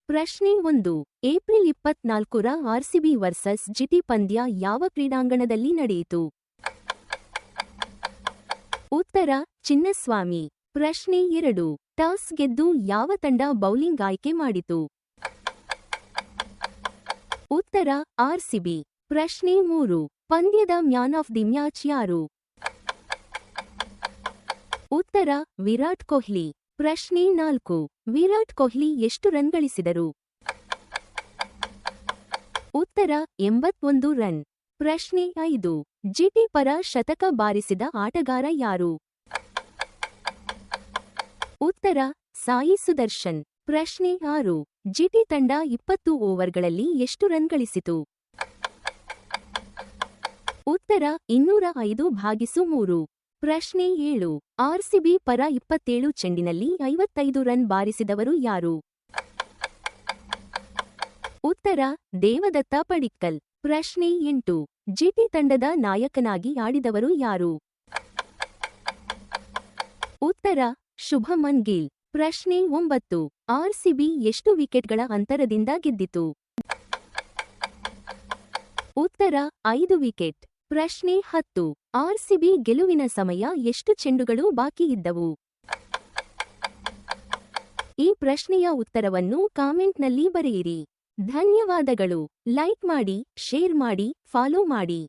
ಪ್ರಶ್ನೆ 1. April 24ರ RCB versus ಜಿಟಿ ಪಂದ್ಯ ಯಾವ ಕ್ರೀಡಾಂಗಣದಲ್ಲಿ ನಡೆಯಿತು? ಉತ್ತರ ಚಿನ್ನಸ್ವಾಮಿ. ಪ್ರಶ್ನೆ 2. ಟಾಸ್ ಗೆದ್ದು ಯಾವ ತಂಡ ಬೌಲಿಂಗ್ ಆಯ್ಕೆ ಮಾಡಿತು? ಉತ್ತರ ಆರ್ಸಿಬಿ. ಪ್ರಶ್ನೆ 3. ಪಂದ್ಯದ ಮ್ಯಾನ್ ಆಫ್ ದಿ ಮ್ಯಾಚ್ ಯಾರು? ಉತ್ತರ ವಿರಾಟ್ ಕೊಹ್ಲಿ. ಪ್ರಶ್ನೆ 4. ವಿರಾಟ್ ಕೊಹ್ಲಿ ಎಷ್ಟು ರನ್ ಗಳಿಸಿದರು? ಉತ್ತರ 81 ರನ್. ಪ್ರಶ್ನೆ 5. ಜಿಟಿ ಪರ ಶತಕ ಬಾರಿಸಿದ ಆಟಗಾರ ಯಾರು? ಉತ್ತರ ಸಾಯಿ ಸುದರ್ಶನ್. ಪ್ರಶ್ನೆ 6. ಜಿಟಿ ತಂಡ 20 ಓವರ್ಗಳಲ್ಲಿ ಎಷ್ಟು ರನ್ ಗಳಿಸಿತು? ಉತ್ತರ 205/3. ಪ್ರಶ್ನೆ 7. ಆರ್ಸಿಬಿ ಪರ 27 ಚೆಂಡಿನಲ್ಲಿ 55 ರನ್ ಬಾರಿಸಿದವರು ಯಾರು? ಉತ್ತರ ದೇವದತ್ತ ಪಡಿಕ್ಕಲ್. ಪ್ರಶ್ನೆ 8. ಜಿಟಿ ತಂಡದ ನಾಯಕನಾಗಿ ಆಡಿದವರು ಯಾರು? ಉತ್ತರ ಶುಭಮನ್ ಗಿಲ್. ಪ್ರಶ್ನೆ 9. ಆರ್ಸಿಬಿ ಎಷ್ಟು ವಿಕೆಟ್ಗಳ ಅಂತರದಿಂದ ಗೆದ್ದಿತು? ಉತ್ತರ 5 ವಿಕೆಟ್. ಪ್ರಶ್ನೆ 10. ಆರ್ಸಿಬಿ ಗೆಲುವಿನ ಸಮಯ ಎಷ್ಟು ಚೆಂಡುಗಳು ಬಾಕಿ ಇದ್ದವು? ಈ ಪ್ರಶ್ನೆಯ ಉತ್ತರವನ್ನು ಕಾಮೆಂಟ್ನಲ್ಲಿ ಬರೆಯಿರಿ. ಧನ್ಯವಾದಗಳು. ಲೈಕ್ ಮಾಡಿ, ಶೇರ್ ಮಾಡಿ, ಫಾಲೋ ಮಾಡಿ.